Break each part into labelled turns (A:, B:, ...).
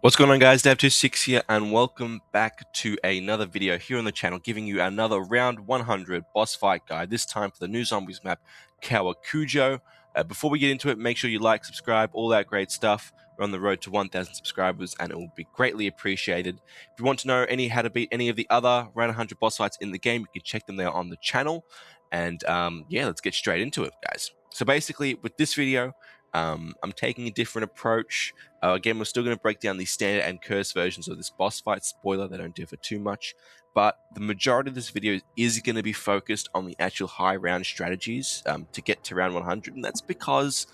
A: What's going on, guys? Dev26 here, and welcome back to another video here on the channel, giving you another round 100 boss fight guide, this time for the new zombies map, Kowakujo. Before we get into it, make sure you like, subscribe, all that great stuff. We're on the road to 1,000 subscribers, and it will be greatly appreciated. If you want to know how to beat any of the other round 100 boss fights in the game, you can check them there on the channel. And yeah, let's get straight into it, guys. So basically, with this video, I'm taking a different approach. Again, we're still going to break down the standard and curse versions of this boss fight. Spoiler, they don't differ too much. But the majority of this video is going to be focused on the actual high round strategies to get to round 100. And that's because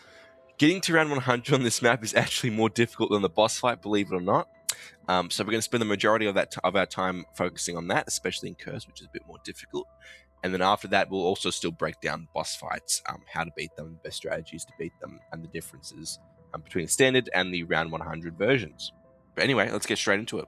A: getting to round 100 on this map is actually more difficult than the boss fight, believe it or not. So we're going to spend the majority of our time focusing on that, especially in curse, which is a bit more difficult. And then after that, we'll also still break down boss fights, how to beat them, the best strategies to beat them, and the differences between the standard and the round 100 versions. But anyway, let's get straight into it.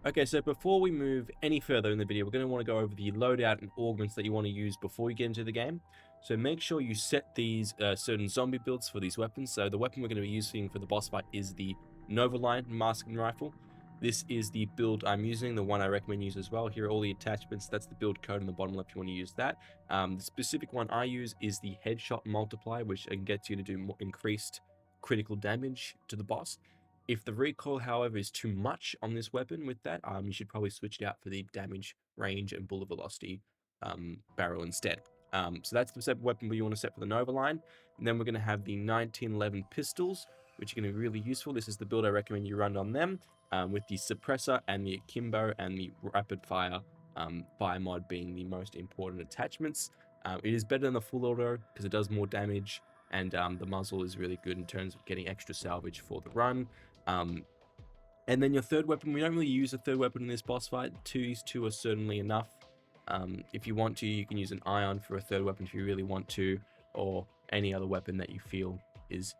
B: Okay, so before we move any further in the video, we're going to want to go over the loadout and augments that you want to use before you get into the game. So make sure you set these certain zombie builds for these weapons. So the weapon we're going to be using for the boss fight is the NOVALINE masking rifle. This is the build I'm using, the one I recommend use as well. Here are all the attachments. That's the build code in the bottom left if you want to use that. The specific one I use is the headshot multiplier, which gets you to do more increased critical damage to the boss. If the recoil, however, is too much on this weapon with that, you should probably switch it out for the damage, range, and bullet velocity barrel instead. So that's the separate weapon you want to set for the NOVALINE. And then we're going to have the 1911 pistols, which are going to be really useful. This is the build I recommend you run on them, with the suppressor and the akimbo and the rapid fire fire mod being the most important attachments. It is better than the full auto because it does more damage, and the muzzle is really good in terms of getting extra salvage for the run. And then your third weapon, we don't really use a third weapon in this boss fight. Two are certainly enough. If you want to, you can use an ion for a third weapon if you really want to, or any other weapon that you feel is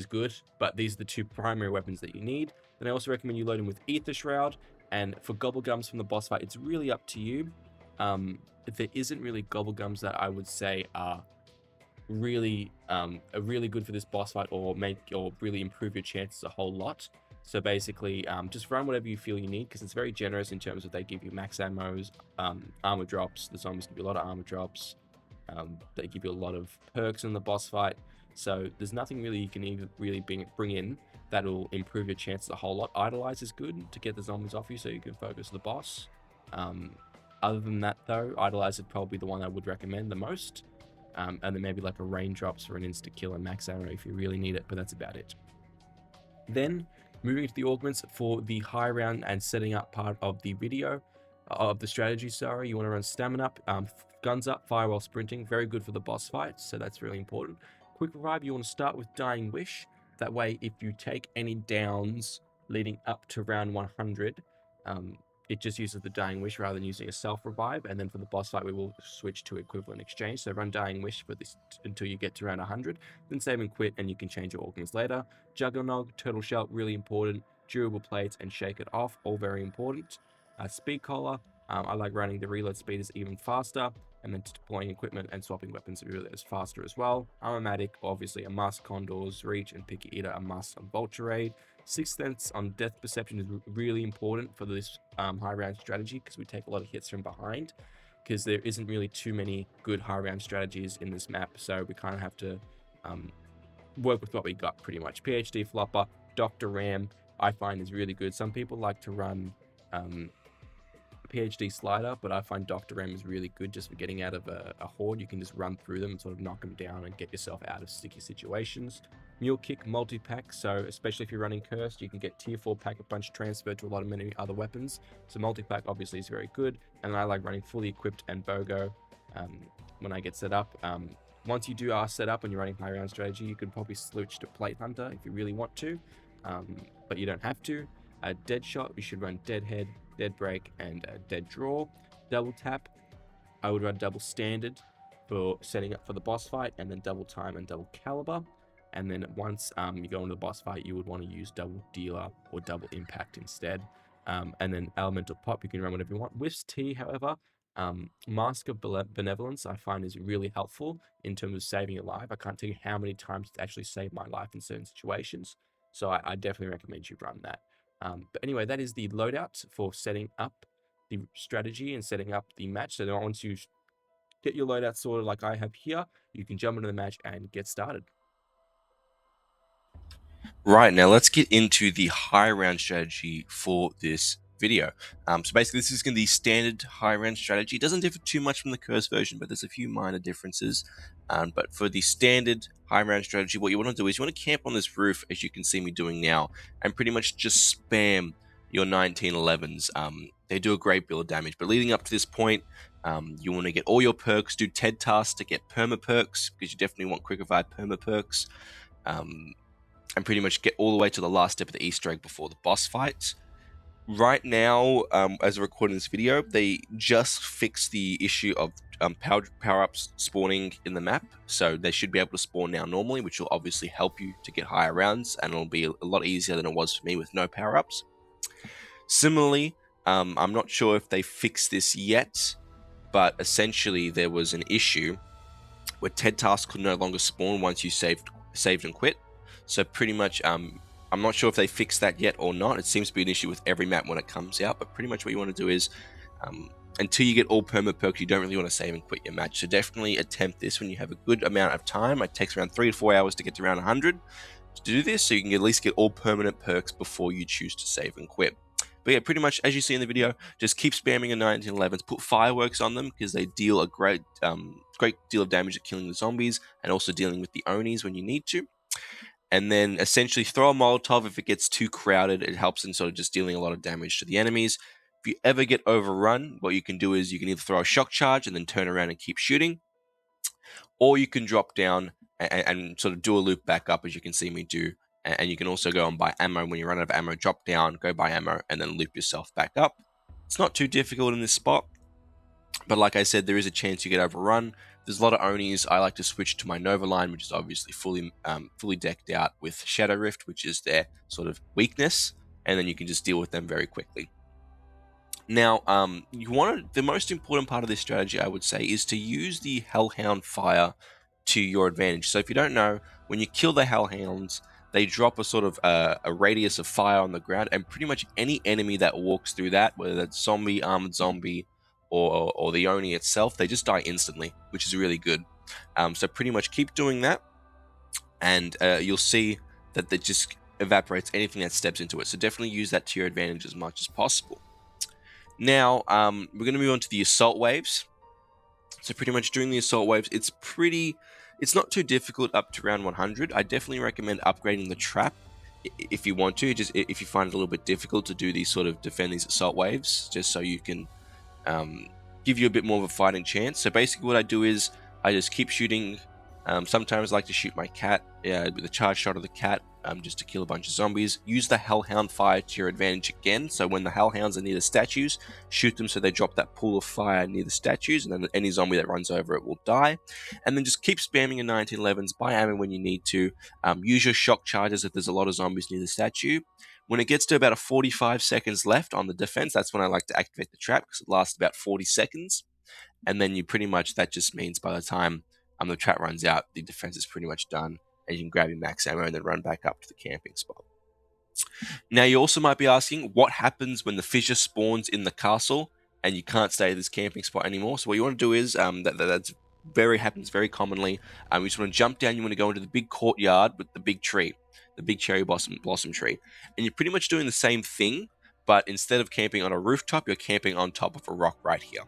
B: good. But these are the two primary weapons that you need. Then I also recommend you load in with Ether Shroud. And for Gobblegums from the boss fight, it's really up to you. There isn't really Gobblegums that I would say are really good for this boss fight or really improve your chances a whole lot. So basically, just run whatever you feel you need, because it's very generous in terms of they give you max ammos, armor drops. The zombies give you a lot of armor drops. They give you a lot of perks in the boss fight. So there's nothing really you can even really bring in that'll improve your chances a whole lot. Idolize is good to get the zombies off you so you can focus the boss. Other than that, though, Idolize is probably the one I would recommend the most. And then maybe like a raindrops for an insta kill and max ammo if you really need it, but that's about it. Then moving to the augments for the high round and setting up part of the video of the strategy. Sorry, you want to run stamina up, guns up, fire while sprinting. Very good for the boss fight, so that's really important. Quick revive, you want to start with Dying Wish. That way, if you take any downs leading up to round 100, it just uses the Dying Wish rather than using a self-revive. And then for the boss fight, we will switch to equivalent exchange. So run Dying Wish for this until you get to around 100, then save and quit, and you can change your augments later. Juggernog, Turtle Shell, really important. Durable Plates and Shake It Off, all very important. Speed Collar, I like running the reload speed is even faster, and then deploying equipment and swapping weapons is faster as well. Armomatic, obviously a must. Condors, Reach, and Picky Eater a must on Vulture Raid. Sixth Sense on Death Perception is really important for this high round strategy, because we take a lot of hits from behind, because there isn't really too many good high round strategies in this map, so we kind of have to work with what we got pretty much. PhD Flopper, Dr. Ram, I find is really good. Some people like to run PhD Slider, but I find Dr. Ram is really good just for getting out of a horde. You can just run through them and sort of knock them down and get yourself out of sticky situations. Mule Kick, multi-pack, so especially if you're running Cursed, you can get tier 4 Pack-a-Punch transferred to a lot of many other weapons. So multi-pack obviously is very good, and I like running fully equipped and BOGO when I get set up. Once you are set up and you're running high round strategy, you can probably switch to Plate Hunter if you really want to, but you don't have to. Dead Shot, you should run Deadhead, Dead Break, and Dead Draw. Double Tap, I would run Double Standard for setting up for the boss fight, and then Double Time and Double Caliber. And then once you go into the boss fight, you would want to use Double Dealer or Double Impact instead. And then Elemental Pop, you can run whatever you want. Whiff's T, however, Mask of Benevolence I find is really helpful in terms of saving your life. I can't tell you how many times it's actually saved my life in certain situations. So I definitely recommend you run that. But anyway, that is the loadout for setting up the strategy and setting up the match. So now once you get your loadout sorted like I have here, you can jump into the match and get started.
A: Right, now let's get into the high round strategy for this video. So basically this is going to be standard high round strategy. It doesn't differ too much from the curse version, but there's a few minor differences. But for the standard high round strategy, what you want to do is you want to camp on this roof, as you can see me doing now, and pretty much just spam your 1911s. They do a great deal of damage, but leading up to this point, you want to get all your perks, do TED tasks to get perma perks, because you definitely want quick revive perma perks. And pretty much get all the way to the last step of the Easter egg before the boss fights. Right now, as I record this video, they just fixed the issue of power-ups spawning in the map, so they should be able to spawn now normally, which will obviously help you to get higher rounds, and it'll be a lot easier than it was for me with no power-ups. Similarly, I'm not sure if they fixed this yet, but essentially there was an issue where TED tasks could no longer spawn once you saved and quit. So pretty much, I'm not sure if they fixed that yet or not. It seems to be an issue with every map when it comes out, but pretty much what you want to do is, until you get all perma perks, you don't really want to save and quit your match. So definitely attempt this when you have a good amount of time. It takes around 3 to 4 hours to get to around 100 to do this, so you can at least get all permanent perks before you choose to save and quit. But yeah, pretty much as you see in the video, just keep spamming your 1911s, put fireworks on them because they deal a great deal of damage at killing the zombies and also dealing with the Onis when you need to. And then essentially throw a Molotov if it gets too crowded. It helps in sort of just dealing a lot of damage to the enemies. If you ever get overrun, what you can do is you can either throw a shock charge and then turn around and keep shooting, or you can drop down and sort of do a loop back up, as you can see me do. And you can also go and buy ammo. When you run out of ammo, drop down, go buy ammo, and then loop yourself back up. It's not too difficult in this spot, but like I said, there is a chance you get overrun. There's a lot of Onis. I like to switch to my NOVALINE, which is obviously fully decked out with Shadow Rift, which is their sort of weakness, and then you can just deal with them very quickly. Now, the most important part of this strategy, I would say, is to use the Hellhound fire to your advantage. So if you don't know, when you kill the Hellhounds, they drop a sort of a radius of fire on the ground, and pretty much any enemy that walks through that, whether that's zombie, armored zombie, or the Oni itself, they just die instantly, which is really good. So pretty much keep doing that, and you'll see that it just evaporates anything that steps into it. So definitely use that to your advantage as much as possible. Now, we're going to move on to the assault waves. So pretty much during the assault waves, it's not too difficult up to round 100. I definitely recommend upgrading the trap if you want to, just if you find it a little bit difficult to do these sort of defend these assault waves, just so you can give you a bit more of a fighting chance. So basically what I do is I just keep shooting. Sometimes I like to shoot my cat with a charge shot of the cat just to kill a bunch of zombies. Use the Hellhound fire to your advantage again. So when the Hellhounds are near the statues, shoot them so they drop that pool of fire near the statues, and then any zombie that runs over it will die. And then just keep spamming your 1911s, buy ammo when you need to. Use your shock charges if there's a lot of zombies near the statue. When it gets to about 45 seconds left on the defense, that's when I like to activate the trap, because it lasts about 40 seconds. And then that just means by the time the trap runs out, the defense is pretty much done, and you can grab your max ammo and then run back up to the camping spot. Now, you also might be asking, what happens when the fissure spawns in the castle and you can't stay at this camping spot anymore? So what you want to do is, happens very commonly. You just want to jump down, you want to go into the big courtyard with the big tree, the big cherry blossom tree. And you're pretty much doing the same thing, but instead of camping on a rooftop, you're camping on top of a rock right here.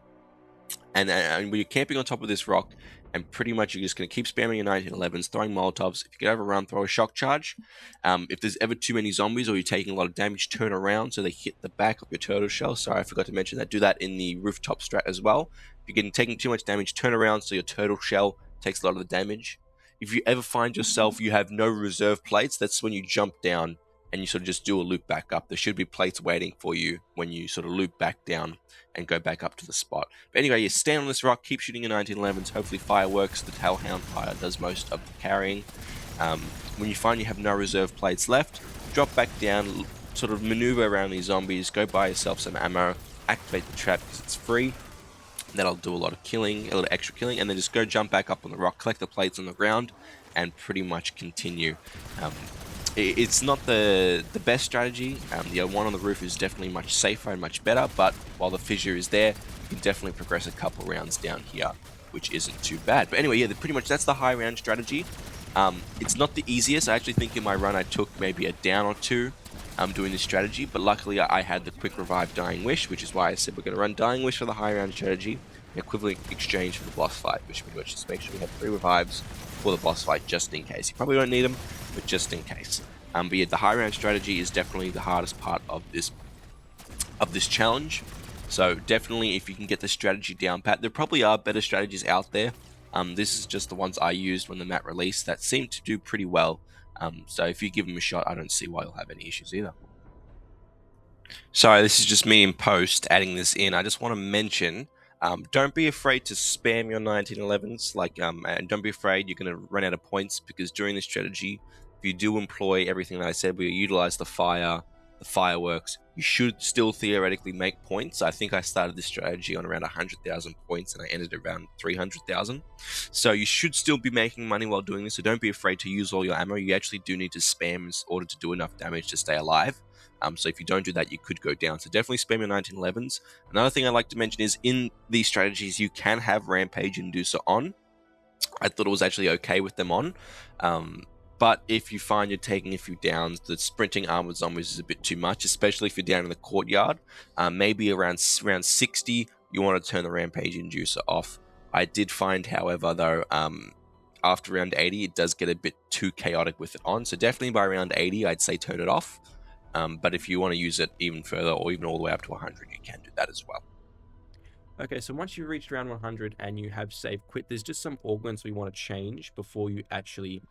A: And when you're camping on top of this rock, and pretty much you're just going to keep spamming your 1911s, throwing Molotovs. If you get overrun, throw a shock charge. If there's ever too many zombies or you're taking a lot of damage, turn around so they hit the back of your turtle shell. Sorry, I forgot to mention that. Do that in the rooftop strat as well. If you're taking too much damage, turn around so your turtle shell takes a lot of the damage. If you ever find yourself you have no reserve plates, that's when you jump down and you sort of just do a loop back up. There should be plates waiting for you when you sort of loop back down and go back up to the spot. But anyway, you stand on this rock, keep shooting your 1911s, hopefully fireworks. The Hellhound fire does most of the carrying. When you find you have no reserve plates left, drop back down, sort of maneuver around these zombies, go buy yourself some ammo, activate the trap because it's free. That'll do a lot of killing, a lot of extra killing, and then just go jump back up on the rock, collect the plates on the ground, and pretty much continue. It's not the best strategy. The one on the roof is definitely much safer and much better, but while the fissure is there, you can definitely progress a couple rounds down here, which isn't too bad. But anyway, yeah, pretty much that's the high round strategy. It's not the easiest. I actually think in my run I took maybe a down or two doing this strategy, but luckily I had the quick revive Dying Wish, which is why I said we're going to run Dying Wish for the high round strategy, equivalent exchange for the boss fight, which pretty much just make sure we have 3 revives for the boss fight just in case. You probably don't need them, but just in case. But yeah, the high round strategy is definitely the hardest part of this challenge. So definitely, if you can get the strategy down pat, there probably are better strategies out there. This is just the ones I used when the map released that seemed to do pretty well. So if you give them a shot, I don't see why you'll have any issues either. Sorry, this is just me in post adding this in. I just want to mention, don't be afraid to spam your 1911s. And don't be afraid you're going to run out of points, because during this strategy, if you do employ everything that I said, we utilize the fire, the fireworks, you should still theoretically make points. I think I started this strategy on around 100,000 points and I ended around 300,000. So you should still be making money while doing this. So don't be afraid to use all your ammo. You actually do need to spam in order to do enough damage to stay alive. So if you don't do that, you could go down. So definitely spam your 1911s. Another thing I'd like to mention is in these strategies, you can have Rampage and Inducer on. I thought it was actually okay with them on. But if you find you're taking a few downs, the sprinting armored zombies is a bit too much, especially if you're down in the courtyard. Maybe around 60, you want to turn the Rampage Inducer off. I did find, however, though, after around 80, it does get a bit too chaotic with it on. So definitely by around 80, I'd say turn it off. But if you want to use it even further, or even all the way up to 100, you can do that as well.
B: Okay, so once you've reached round 100 and you have save quit, there's just some augments we want to change before you actually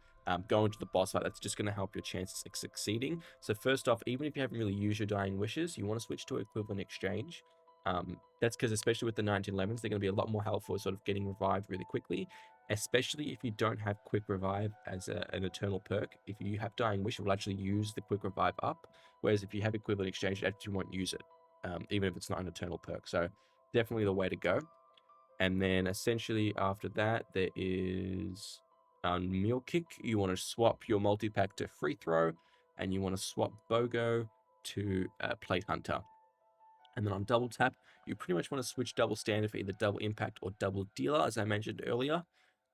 B: go into the boss fight. That's just going to help your chances of succeeding. So first off, even if you haven't really used your Dying Wishes, you want to switch to equivalent exchange. That's because especially with the 1911s, they're going to be a lot more helpful at sort of getting revived really quickly, especially if you don't have quick revive as an eternal perk. If you have Dying Wish, it will actually use the quick revive up, whereas if you have equivalent exchange, it actually won't use it, even if it's not an eternal perk. So definitely the way to go. And then essentially after that, there is Meal Kick. You want to swap your multi-pack to Free Throw, and you want to swap BOGO to Plate Hunter. And then on double tap, you pretty much want to switch double standard for either double impact or double dealer, as I mentioned earlier.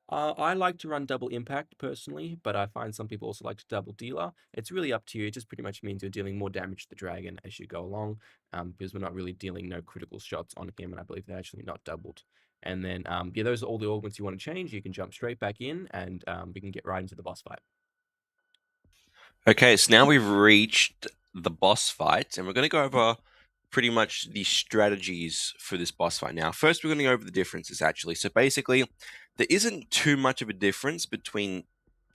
B: I like to run double impact personally, but I find some people also like to double dealer. It's really up to you. It just pretty much means you're dealing more damage to the dragon as you go along, because we're not really dealing no critical shots on him, and I believe they're actually not doubled. And then, yeah, those are all the augments you want to change. You can jump straight back in, and we can get right into the boss fight.
A: Okay, so now we've reached the boss fight, and we're going to go over pretty much the strategies for this boss fight. Now, first we're going to go over the differences, actually. So basically, there isn't too much of a difference between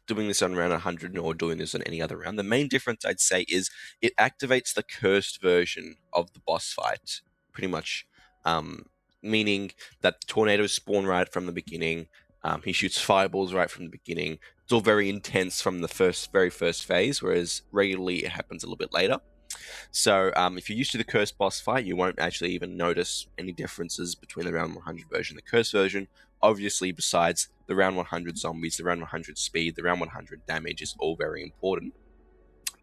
A: doing this on round 100 or doing this on any other round. The main difference, I'd say, is it activates the cursed version of the boss fight, pretty much, meaning that tornadoes spawn right from the beginning. He shoots fireballs right from the beginning. It's all very intense from the very first phase, whereas regularly it happens a little bit later. So if you're used to the cursed boss fight, you won't actually even notice any differences between the round 100 version and the cursed version. Obviously, besides the round 100 zombies, the round 100 speed, the round 100 damage is all very important.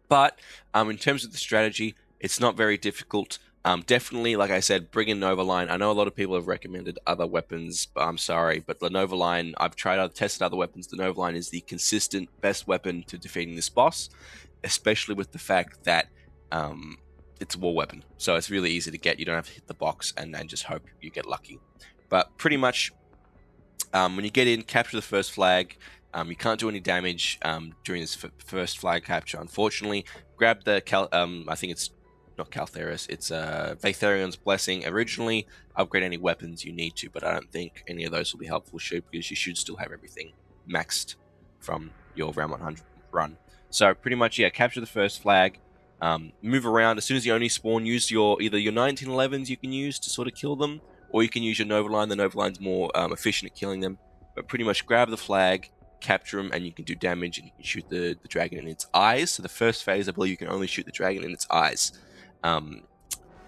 A: But in terms of the strategy, it's not very difficult. Definitely, like I said, bring in NOVALINE. I know a lot of people have recommended other weapons, but I'm sorry, but the NOVALINE, I've tested other weapons. The NOVALINE is the consistent best weapon to defeating this boss, especially with the fact that it's a war weapon. So it's really easy to get. You don't have to hit the box and just hope you get lucky. But pretty much, when you get in, capture the first flag. You can't do any damage during this first flag capture, unfortunately. Grab the I think it's not Caltheris, it's Vaetherion's Blessing originally. Upgrade any weapons you need to, but I don't think any of those will be helpful, because you should still have everything maxed from your round 100 run. So pretty much, yeah, capture the first flag. Move around. As soon as you only spawn, use either your 1911s you can use to sort of kill them, or you can use your NOVALINE. The NOVALINE's more efficient at killing them. But pretty much grab the flag, capture them, and you can do damage, and you can shoot the dragon in its eyes. So the first phase, I believe you can only shoot the dragon in its eyes.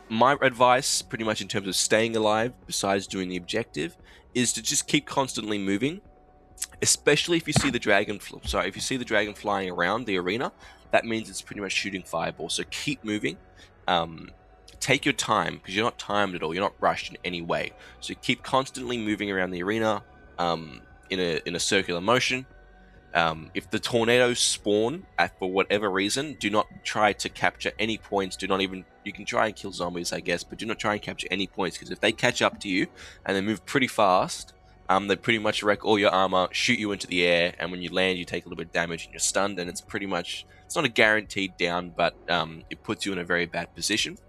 A: My advice, pretty much in terms of staying alive, besides doing the objective, is to just keep constantly moving. Especially if you see the dragon, if you see the dragon flying around the arena, that means it's pretty much shooting fireballs. So keep moving. Take your time, because you're not timed at all. You're not rushed in any way. So keep constantly moving around the arena in a circular motion. If the tornadoes spawn for whatever reason, do not try to capture any points. You can try and kill zombies, I guess, but do not try and capture any points, because if they catch up to you and they move pretty fast, they pretty much wreck all your armor, shoot you into the air, and when you land, you take a little bit of damage and you're stunned, and it's not a guaranteed down, but it puts you in a very bad position.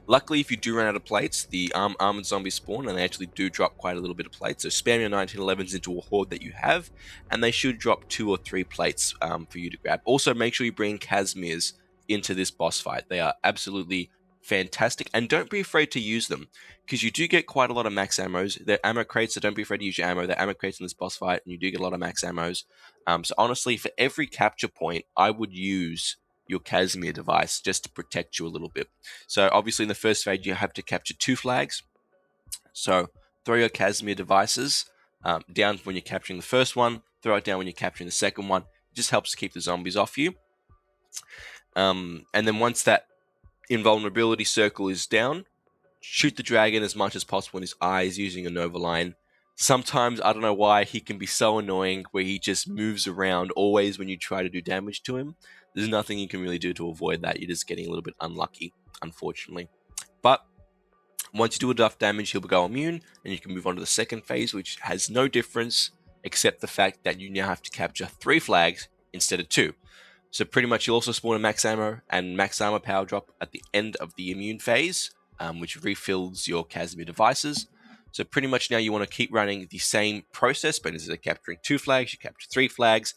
A: Luckily, if you do run out of plates, the armored zombies spawn, and they actually do drop quite a little bit of plates. So spam your 1911s into a horde that you have, and they should drop 2 or 3 plates for you to grab. Also, make sure you bring Casimirs into this boss fight. They are absolutely fantastic, and don't be afraid to use them, because you do get quite a lot of max ammos. They're ammo crates, so don't be afraid to use your ammo. They're ammo crates in this boss fight, and you do get a lot of max ammos. So honestly, for every capture point, I would use your Casimir device just to protect you a little bit. So obviously in the first phase you have to capture 2 flags. So throw your Casimir devices down when you're capturing the first one, throw it down when you're capturing the second one. It just helps to keep the zombies off you. And then once that invulnerability circle is down, shoot the dragon as much as possible in his eyes using a NOVALINE. Sometimes, I don't know why, he can be so annoying where he just moves around always when you try to do damage to him. There's nothing you can really do to avoid that. You're just getting a little bit unlucky, unfortunately. But once you do enough damage, he'll go immune, and you can move on to the second phase, which has no difference except the fact that you now have to capture 3 flags instead of 2. So pretty much you'll also spawn a max ammo and max armor power drop at the end of the immune phase, which refills your Casimir devices. So pretty much now you want to keep running the same process, but instead of capturing 2 flags, you capture 3 flags.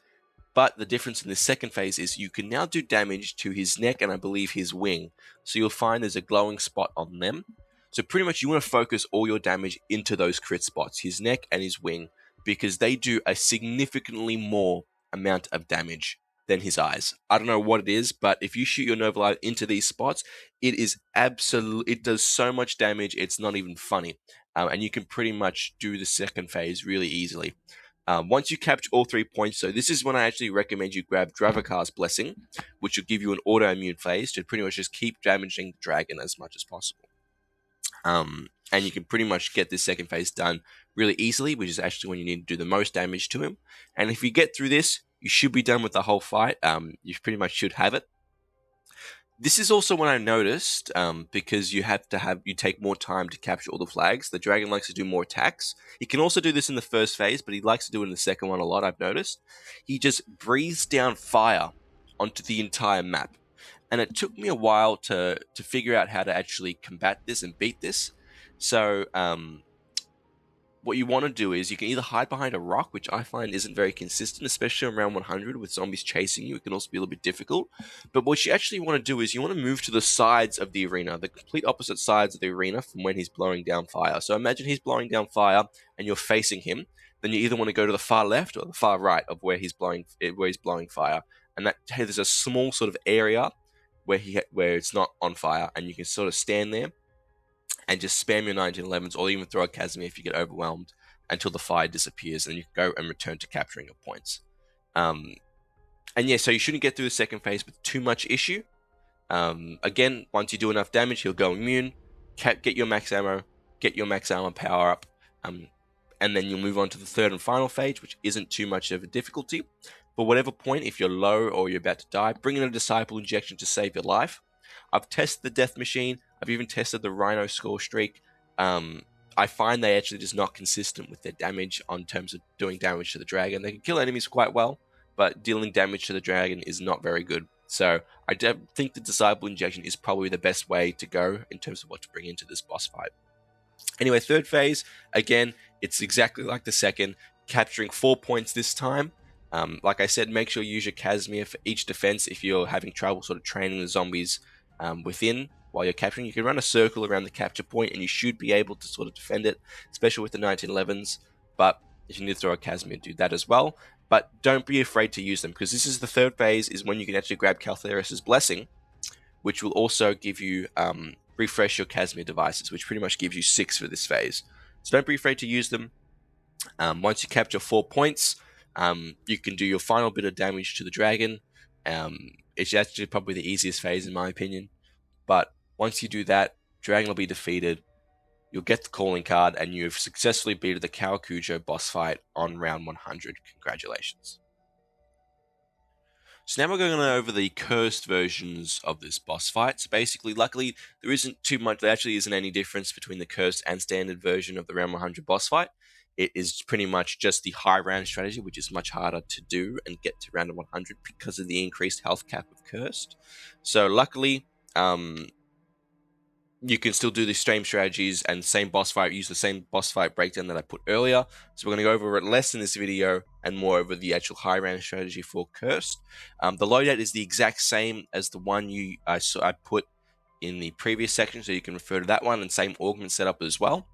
A: But the difference in the second phase is you can now do damage to his neck and I believe his wing. So you'll find there's a glowing spot on them. So pretty much you want to focus all your damage into those crit spots, his neck and his wing, because they do a significantly more amount of damage than his eyes. I don't know what it is, but if you shoot your NOVALINE into these spots, it does so much damage, it's not even funny. And you can pretty much do the second phase really easily. Once you capture all 3 points, so this is when I actually recommend you grab Dravakar's Blessing, which will give you an autoimmune phase to pretty much just keep damaging the dragon as much as possible. And you can pretty much get this second phase done really easily, which is actually when you need to do the most damage to him. And if you get through this, you should be done with the whole fight. You pretty much should have it. This is also when I noticed, because you take more time to capture all the flags. The dragon likes to do more attacks. He can also do this in the first phase, but he likes to do it in the second one a lot, I've noticed. He just breathes down fire onto the entire map. And it took me a while to figure out how to actually combat this and beat this. So, what you want to do is you can either hide behind a rock, which I find isn't very consistent, especially around 100 with zombies chasing you. It can also be a little bit difficult. But what you actually want to do is you want to move to the sides of the arena, the complete opposite sides of the arena from when he's blowing down fire. So imagine he's blowing down fire and you're facing him. Then you either want to go to the far left or the far right of where he's blowing fire. And there's a small sort of area where it's not on fire, and you can sort of stand there and just spam your 1911s, or even throw a Casimir if you get overwhelmed, until the fire disappears, and you can go and return to capturing your points. And yeah, so you shouldn't get through the second phase with too much issue. Again, once you do enough damage, he'll go immune, get your max ammo, get your max armor power up, and then you'll move on to the third and final phase, which isn't too much of a difficulty. For whatever point, if you're low or you're about to die, bring in a disciple injection to save your life. I've tested the death machine. I've even tested the rhino score streak. I find they actually just not consistent with their damage on terms of doing damage to the dragon. They can kill enemies quite well, but dealing damage to the dragon is not very good. So I think the disciple injection is probably the best way to go in terms of what to bring into this boss fight. Anyway, third phase, again, it's exactly like the second, capturing 4 points this time. Like I said, make sure you use your Casimir for each defense if you're having trouble sort of training the zombies within while you're capturing. You can run a circle around the capture point and you should be able to sort of defend it, especially with the 1911s. But if you need to throw a Casimir, do that as well. But don't be afraid to use them, because this is the third phase, is when you can actually grab Kaltheris' Blessing, which will also give you refresh your Casimir devices, which pretty much gives you 6 for this phase. So don't be afraid to use them. Once you capture 4 points, you can do your final bit of damage to the dragon, It's actually probably the easiest phase in my opinion. But once you do that, Dragon will be defeated. You'll get the calling card, and you've successfully beaten the Kowakujo boss fight on round 100. Congratulations. So now we're going over the cursed versions of this boss fight. So basically, luckily, there isn't too much, there actually isn't any difference between the cursed and standard version of the round 100 boss fight. It is pretty much just the high round strategy, which is much harder to do and get to round 100 because of the increased health cap of cursed. So luckily, you can still do the same strategies and same boss fight, use the same boss fight breakdown that I put earlier. So we're going to go over it less in this video and more over the actual high round strategy for Cursed. The loadout is the exact same as the one I put in the previous section, so you can refer to that one, and same augment setup as well.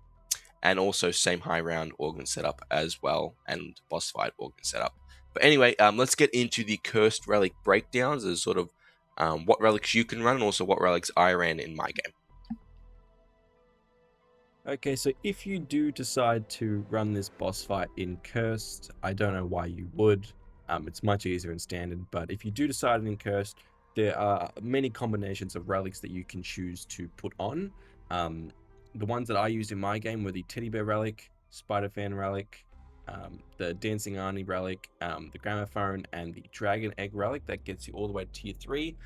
A: And also same high round augment setup as well, and boss fight augment setup. But anyway, let's get into the Cursed relic breakdowns as sort of what relics you can run and also what relics I ran in my game.
B: Okay, so if you do decide to run this boss fight in Cursed, I don't know why you would. It's much easier in Standard, but if you do decide in Cursed, there are many combinations of relics that you can choose to put on. The ones that I used in my game were the Teddy Bear Relic, Spider Fan Relic, the Dancing Arnie Relic, the Gramophone, and the Dragon Egg Relic. That gets you all the way to Tier 3.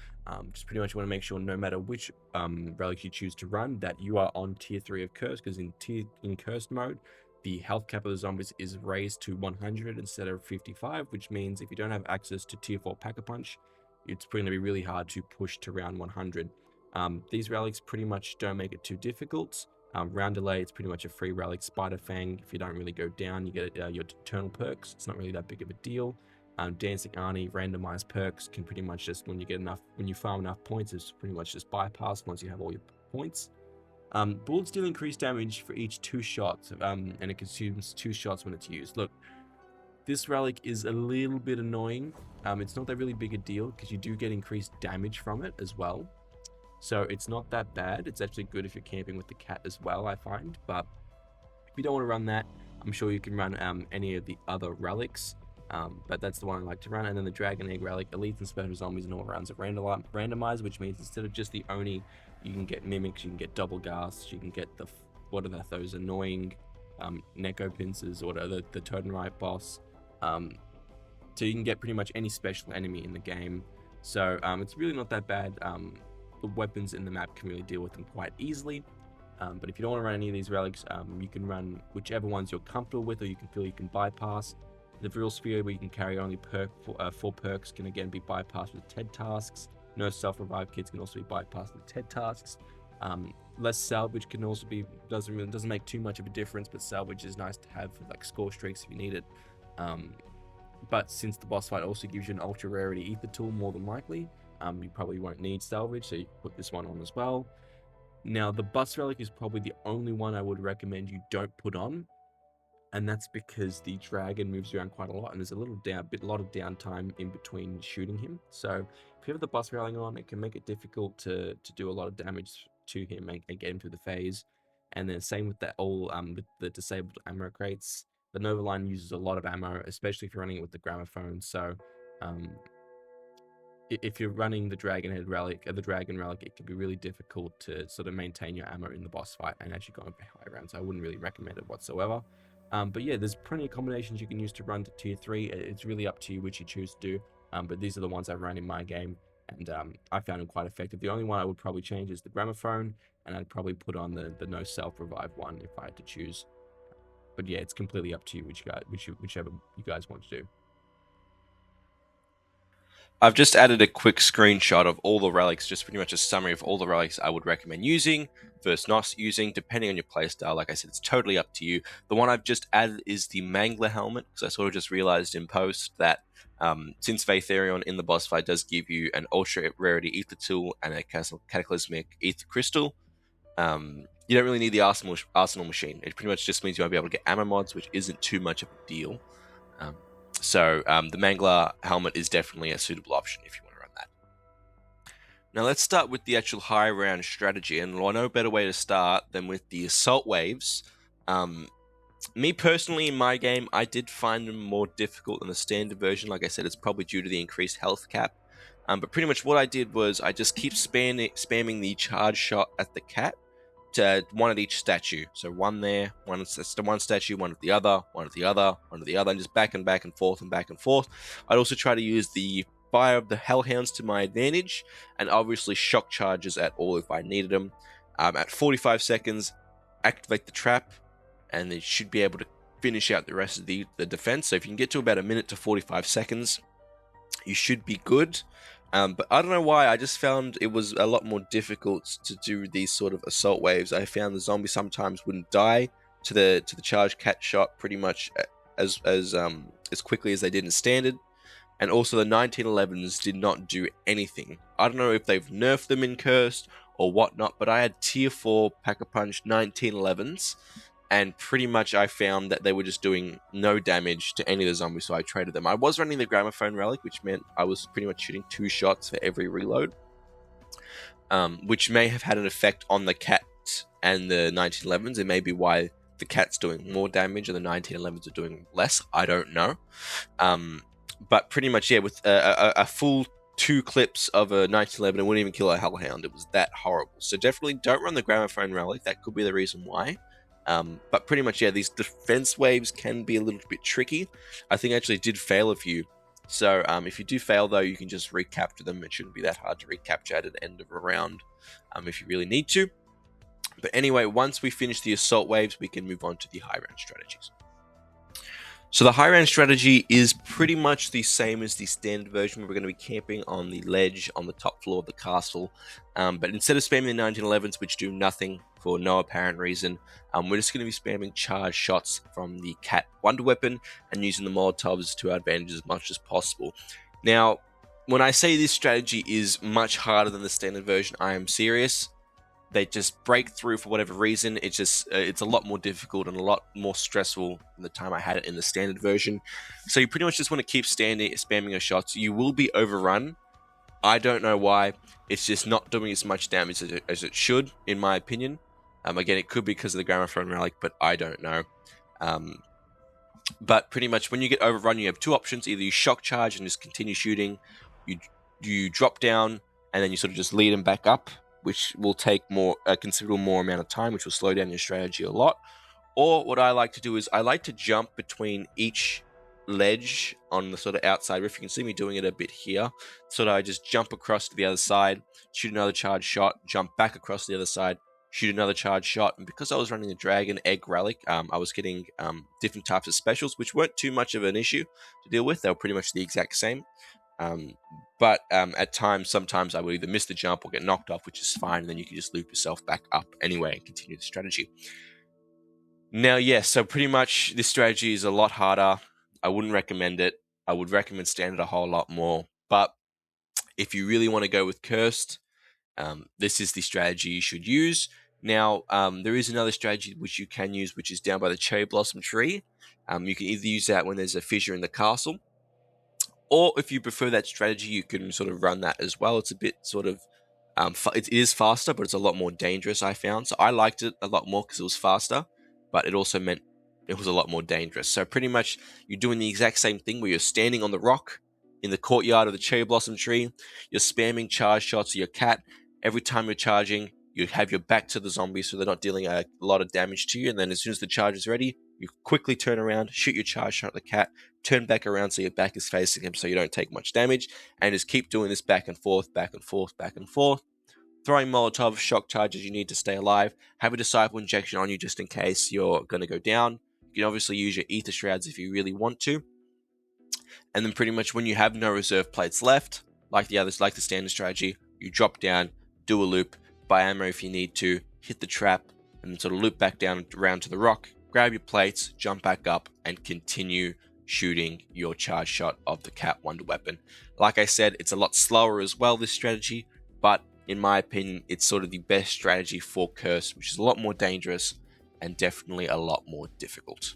B: Just pretty much want to make sure no matter which relic you choose to run, that you are on Tier 3 of Curse, because in Cursed mode, the health cap of the zombies is raised to 100 instead of 55, which means if you don't have access to Tier 4 Pack-a-Punch, it's going to be really hard to push to round 100. These relics pretty much don't make it too difficult. Round Delay, it's pretty much a free relic. Spider Fang, if you don't really go down, you get your eternal perks. It's not really that big of a deal. Dancing Arnie, randomized perks can pretty much just, when you farm enough points, it's pretty much just bypassed once you have all your points. Bullets deal increased damage for each 2 shots, and it consumes 2 shots when it's used. Look, this relic is a little bit annoying. It's not that really big a deal because you do get increased damage from it as well. So it's not that bad. It's actually good if you're camping with the cat as well, I find. But if you don't want to run that, I'm sure you can run any of the other relics. But that's the one I like to run. And then the Dragon Egg Relic, Elites and Special Zombies and all rounds are randomized, which means instead of just the Oni, you can get Mimics, you can get Double Ghasts, you can get those annoying Neko Pincers, or the Totenrite boss. So you can get pretty much any special enemy in the game. So it's really not that bad. The weapons in the map can really deal with them quite easily. But if you don't want to run any of these relics, you can run whichever ones you're comfortable with, or you can feel you can bypass. The Virile Sphere, where you can carry only 4 perks, can again be bypassed with TED tasks. No self-revive kits can also be bypassed with TED tasks. Less salvage can also be, doesn't make too much of a difference, but salvage is nice to have for like score streaks if you need it. But since the boss fight also gives you an ultra rarity ether tool, more than likely, you probably won't need salvage, so you put this one on as well. Now, the bus relic is probably the only one I would recommend you don't put on, and that's because the dragon moves around quite a lot, and there's a lot of downtime in between shooting him. So if you have the bus relic on, it can make it difficult to do a lot of damage to him and get him through the phase. And then same with with the disabled ammo crates. The NOVALINE uses a lot of ammo, especially if you're running it with the gramophone. So if you're running the Dragon Relic, it can be really difficult to sort of maintain your ammo in the boss fight and actually go on high rounds. So I wouldn't really recommend it whatsoever. But yeah, there's plenty of combinations you can use to run to Tier 3. It's really up to you which you choose to do. But these are the ones I've run in my game, and I found them quite effective. The only one I would probably change is the gramophone, and I'd probably put on the no self-revive one if I had to choose. But yeah, it's completely up to you whichever you guys want to do.
A: I've just added a quick screenshot of all the relics, just pretty much a summary of all the relics I would recommend using versus not using, depending on your playstyle. Like I said, it's totally up to you. The one I've just added is the Mangler helmet, because I sort of just realized in post that since Vaetherion in the boss fight does give you an ultra rarity ether tool and a cataclysmic ether crystal, you don't really need the arsenal machine. It pretty much just means you won't be able to get ammo mods, which isn't too much of a deal. So the Mangler helmet is definitely a suitable option if you want to run that. Now let's start with the actual high round strategy, and no better way to start than with the assault waves. Me personally, in my game, I did find them more difficult than the standard version. Like I said, it's probably due to the increased health cap.
B: But pretty much what I did was I just keep spamming the charge shot at the cat to one at each statue. So one there, one statue, one at the other, one at the other, one at the other, and just back and forth and back and forth. I'd also try to use the fire of the hellhounds to my advantage, and obviously shock charges at all if I needed them. At 45 seconds, activate the trap, and it should be able to finish out the rest of the defense. So if you can get to about a minute to 45 seconds, you should be good. But I don't know why, I just found it was a lot more difficult to do these sort of assault waves. I found the zombie sometimes wouldn't die to the charged cat shot pretty much as quickly as they did in standard. And also the 1911s did not do anything. I don't know if they've nerfed them in Cursed or whatnot, but I had tier 4 Pack-a-Punch 1911s, and pretty much I found that they were just doing no damage to any of the zombies, so I traded them. I was running the Gramophone Relic, which meant I was pretty much shooting 2 shots for every reload, which may have had an effect on the cat and the 1911s. It may be why the cat's doing more damage and the 1911s are doing less. I don't know. But pretty much, yeah, with a full 2 clips of a 1911, it wouldn't even kill a hellhound. It was that horrible. So definitely don't run the Gramophone Relic. That could be the reason why. But pretty much, yeah, these defense waves can be a little bit tricky. I think I actually did fail a few. So if you do fail, though, you can just recapture them. It shouldn't be that hard to recapture at the end of a round if you really need to. But anyway, once we finish the assault waves, we can move on to the high round strategies. So the high round strategy is pretty much the same as the standard version. We're going to be camping on the ledge on the top floor of the castle. But instead of spamming the 1911s, which do nothing for no apparent reason, we're just going to be spamming charge shots from the cat wonder weapon and using the Molotovs to our advantage as much as possible. Now, when I say this strategy is much harder than the standard version, I am serious. They just break through for whatever reason. It's just it's a lot more difficult and a lot more stressful than the time I had it in the standard version. So you pretty much just want to keep spamming your shots. You will be overrun. I don't know why. It's just not doing as much damage as it should, in my opinion. Again, it could be because of the Gramophone Relic, but I don't know. But pretty much when you get overrun, you have 2 options. Either you shock charge and just continue shooting. You drop down and then you sort of just lead them back up, which will take a considerable more amount of time, which will slow down your strategy a lot. Or what I like to do is I like to jump between each ledge on the sort of outside roof. You can see me doing it a bit here. So that I just jump across to the other side, shoot another charge shot, jump back across to the other side, shoot another charge shot. And because I was running the Dragon Egg Relic, I was getting different types of specials, which weren't too much of an issue to deal with. They were pretty much the exact same. But at times, sometimes I would either miss the jump or get knocked off, which is fine, and then you can just loop yourself back up anyway and continue the strategy. Now, yes, so pretty much this strategy is a lot harder. I wouldn't recommend it. I would recommend standard a whole lot more. But if you really want to go with Cursed, this is the strategy you should use. Now, there is another strategy which you can use, which is down by the cherry blossom tree. You can either use that when there's a fissure in the castle, or if you prefer that strategy, you can sort of run that as well. It's a bit sort of, it is faster, but it's a lot more dangerous, I found. So I liked it a lot more because it was faster, but it also meant it was a lot more dangerous. So pretty much you're doing the exact same thing where you're standing on the rock in the courtyard of the cherry blossom tree. You're spamming charge shots of your cat. Every time you're charging, you have your back to the zombies so they're not dealing a lot of damage to you. And then as soon as the charge is ready, you quickly turn around, shoot your charge shot at the cat, turn back around so your back is facing him so you don't take much damage, and just keep doing this back and forth, back and forth, back and forth. Throwing Molotov shock charges you need to stay alive. Have a Disciple Injection on you just in case you're going to go down. You can obviously use your Ether Shrouds if you really want to. And then pretty much when you have no reserve plates left, like the others, like the standard strategy, you drop down, do a loop, buy ammo if you need to, hit the trap, and then sort of loop back down around to the rock, grab your plates, jump back up, and continue shooting your charge shot of the cat wonder weapon. Like I said, it's a lot slower as well, this strategy, but in my opinion, it's sort of the best strategy for Curse, which is a lot more dangerous and definitely a lot more difficult.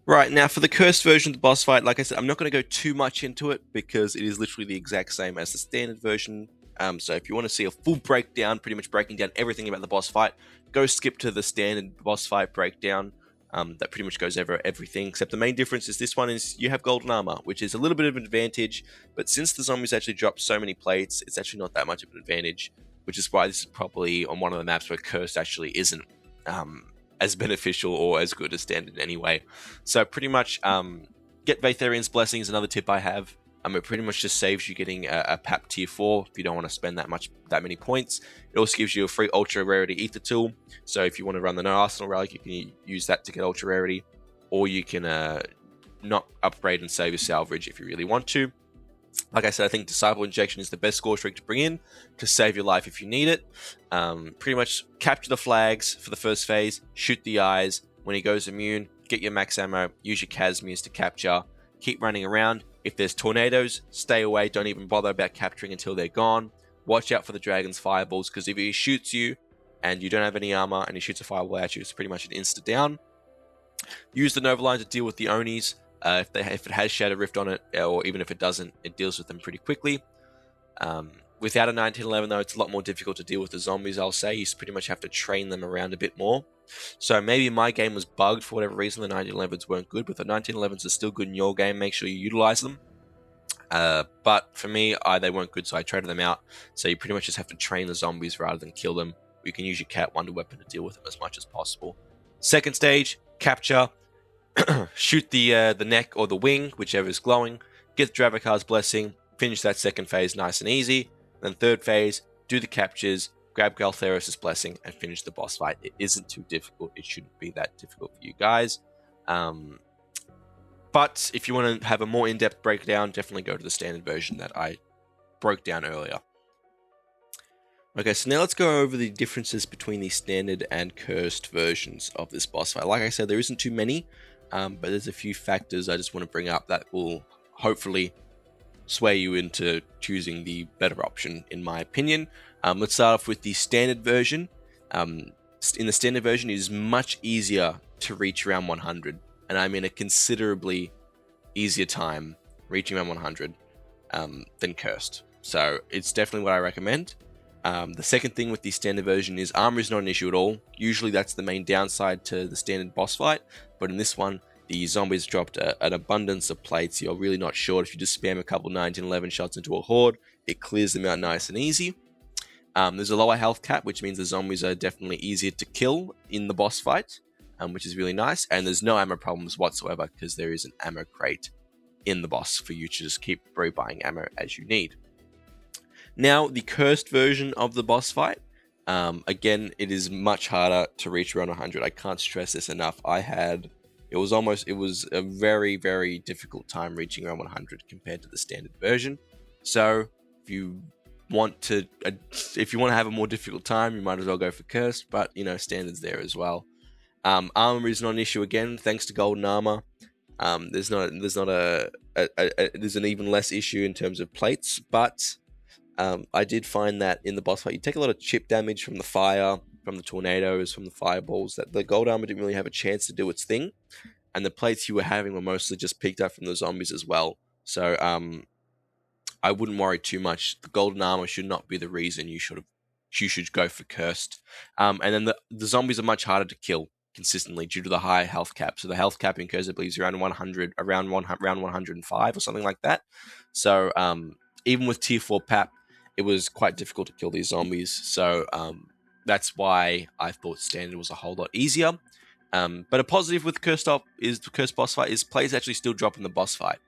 B: Right, now for the Cursed version of the boss fight, like I said, I'm not going to go too much into it because it is literally the exact same as the standard version. So if you want to see a full breakdown, pretty much breaking down everything about the boss fight, go skip to the standard boss fight breakdown.
A: That pretty much goes over everything, except the main difference is this one is you have golden armor, which is a little bit of an advantage, but since the zombies actually drop so many plates, it's actually not that much of an advantage, which is why this is probably on one of the maps where cursed actually isn't as beneficial or as good as standard anyway. So pretty much get Vatharian's Blessing is another tip I have. It pretty much just saves you getting a PAP tier 4 if you don't want to spend that many points. It also gives you a free ultra rarity ether tool. So if you want to run the no arsenal relic, you can use that to get ultra rarity, or you can not upgrade and save your salvage if you really want to. Like I said, I think Disciple Injection is the best score streak to bring in to save your life if you need it. Pretty much capture the flags for the first phase, shoot the eyes. When he goes immune, get your max ammo, use your Casmirs to capture, keep running around. If there's tornadoes, stay away, don't even bother about capturing until they're gone. Watch out for the dragon's fireballs, because if he shoots you and you don't have any armor and he shoots a fireball at you, it's pretty much an insta down. Use the NOVALINE to deal with the Onis. If it has Shadow Rift on it, or even if it doesn't, it deals with them pretty quickly. Without a 1911 though, it's a lot more difficult to deal with the zombies, I'll say. You pretty much have to train them around a bit more. So maybe my game was bugged for whatever reason, the 1911s weren't good, but the 1911s are still good in your game, make sure you utilize them. But for me, they weren't good, so I traded them out. So you pretty much just have to train the zombies rather than kill them. You can use your Cat Wonder weapon to deal with them as much as possible. Second stage, capture. Shoot the neck or the wing, whichever is glowing. Get Dravakar's Blessing. Finish that second phase nice and easy. Then third phase, do the captures. Grab Galtheros' Blessing and finish the boss fight. It isn't too difficult. It shouldn't be that difficult for you guys. But if you want to have a more in-depth breakdown, definitely go to the standard version that I broke down earlier. Okay, so now let's go over the differences between the standard and cursed versions of this boss fight. Like I said, there isn't too many, but there's a few factors I just want to bring up that will hopefully sway you into choosing the better option, in my opinion. Let's start off with the standard version. In the standard version, it is much easier to reach around 100, and I mean a considerably easier time reaching around 100 than cursed. So it's definitely what I recommend. The second thing with the standard version is armor is not an issue at all. Usually that's the main downside to the standard boss fight, but in this one, the zombies dropped an abundance of plates. You're really not short. If you just spam a couple 1911 shots into a horde, it clears them out nice and easy. There's a lower health cap, which means the zombies are definitely easier to kill in the boss fight, which is really nice. And there's no ammo problems whatsoever, because there is an ammo crate in the boss for you to just keep rebuying ammo as you need. Now, the cursed version of the boss fight, again, it is much harder to reach around 100. I can't stress this enough. It was a very, very difficult time reaching around 100 compared to the standard version. So if you want to have a more difficult time, you might as well go for cursed, but you know, standard's there as well. Armor is not an issue again, thanks to golden armor. There's an even less issue in terms of plates, but I did find that in the boss fight, you take a lot of chip damage from the fire, from the tornadoes, from the fireballs, that the gold armor didn't really have a chance to do its thing, and the plates you were having were mostly just picked up from the zombies as well. So I wouldn't worry too much. The golden armor should not be the reason you should go for cursed. And then the zombies are much harder to kill consistently due to the high health cap. So the health cap in cursed, I believe, is around 105 or something like that. So even with tier 4 pap, it was quite difficult to kill these zombies. So that's why I thought standard was a whole lot easier. But a positive with cursed boss fight is players actually still drop in the boss fight.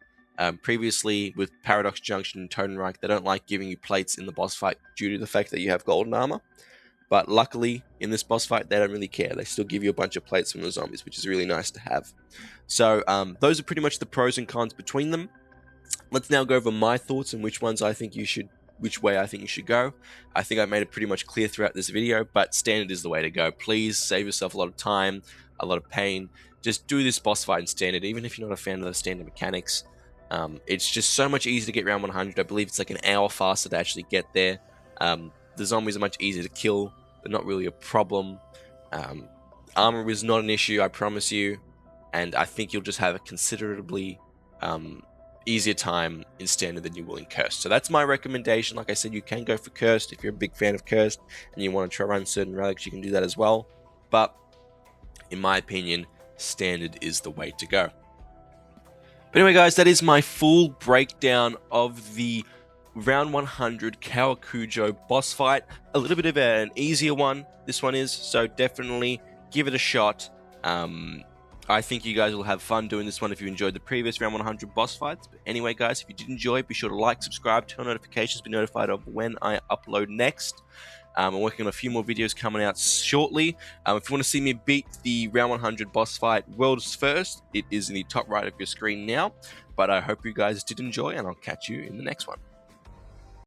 A: Previously, with Paradox Junction and Totenreich, they don't like giving you plates in the boss fight due to the fact that you have golden armor. But luckily, in this boss fight, they don't really care. They still give you a bunch of plates from the zombies, which is really nice to have. So those are pretty much the pros and cons between them. Let's now go over my thoughts and which way I think you should go. I think I made it pretty much clear throughout this video, but standard is the way to go. Please save yourself a lot of time, a lot of pain. Just do this boss fight in standard, even if you're not a fan of the standard mechanics. It's just so much easier to get around 100. I believe it's like an hour faster to actually get there. The zombies are much easier to kill. They're not really a problem. Armor is not an issue, I promise you. And I think you'll just have a considerably easier time in standard than you will in cursed. So that's my recommendation. Like I said, you can go for cursed if you're a big fan of cursed and you want to try run certain relics. You can do that as well. But in my opinion, standard is the way to go. But anyway, guys, that is my full breakdown of the round 100 Kowakujo boss fight. A little bit of an easier one, this one is, so definitely give it a shot. I think you guys will have fun doing this one if you enjoyed the previous round 100 boss fights. But anyway, guys, if you did enjoy, be sure to like, subscribe, turn on notifications, be notified of when I upload next. I'm working on a few more videos coming out shortly. If you want to see me beat the round 100 boss fight world's first, it is in the top right of your screen now. But I hope you guys did enjoy, and I'll catch you in the next one.